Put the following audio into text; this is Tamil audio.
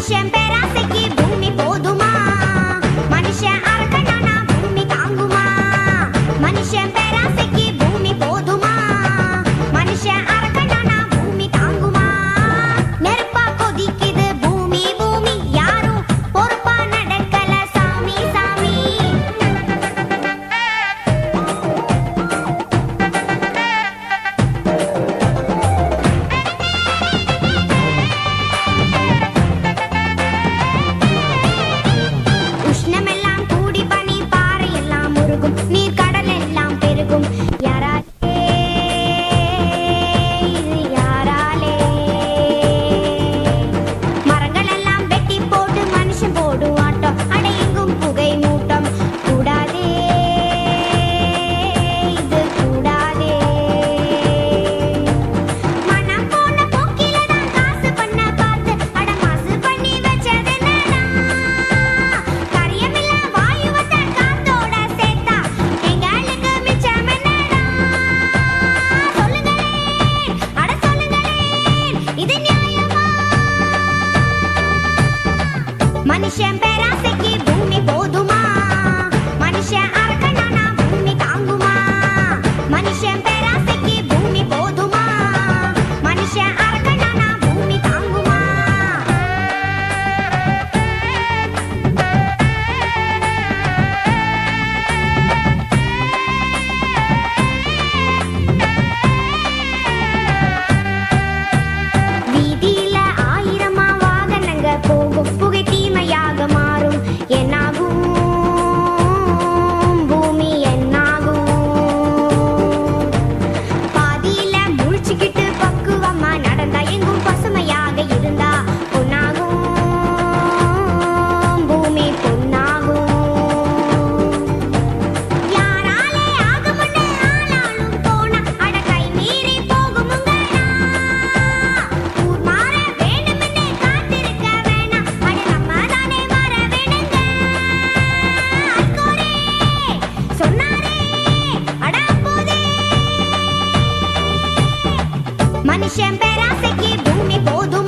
மனுஷன் பேராசைக்கு பூமி போதுமா? மனுஷன் அரக்கனானா பூமி தாங்குமா? மனுஷன் பேராசைக்கு பூமி போதுமா? மனுஷன் அரக்கனானா பூமி தாங்குமா? நெருப்பா கொதிக்குது பூமி பூமி, யாரும் பொறுப்பா நடக்கல சாமி சாமி. உஷ்ணமெல்லாம் கூடி பனி பாறை எல்லாம் உருகும், நீர் கடல் எல்லாம் பெருகும். யாராலே இது யாராலே? மரங்கள் எல்லாம் வெட்டி போட்டு மனுஷன் போடும் ஆட்டம், அடையெங்கும் புகை மூட்டம். கூடாதே இது கூடாதே. மனம் போன போக்கில தான் காசு பண்ண பார்த்து அட மாசு பண்ணி வச்சதென்னடா? கரியமில்ல வாயுவத்தை காத்தோட சேர்த்தா எங்களுக்கு மிச்சம் என்னடா? சொல்லுங்களேன், அட சொல்லுங்களேன், இது நியாயமா? மனுஷன் பேராசைக்கு பூமி போதுமா? மனுஷன் அரக்கனானா பூமி தாங்குமா? மனுஷன் பேராசைக்கு பூமி போதுமா? மனுஷன் அரக்கனானா பூமி தாங்குமா? வீதியில ஆயிரமா வாகனங்க போகும், புகை தீமையாக மாறும். என்னாகும் பூமி என்னாகும்? பாதியில முழிச்சுக்கிட்டு பக்குவமா நடந்தா எங்கும் பசுமையாக இருந்தா பொன்னாகும் பூமி பொன்னாகும். யாராலே ஆகும்னு ஆனாலும் போனா அட கை மீறி போகுமுங்கடா. ஊர் மாற வேணும்னு காத்திருக்க வேணாம், அட நம்ம தானே மாற வேணுங்க. அல்கோரே சொன்னாரே அட அப்போதே. மனுஷன் பேராசைக்கு பூமி போதும்.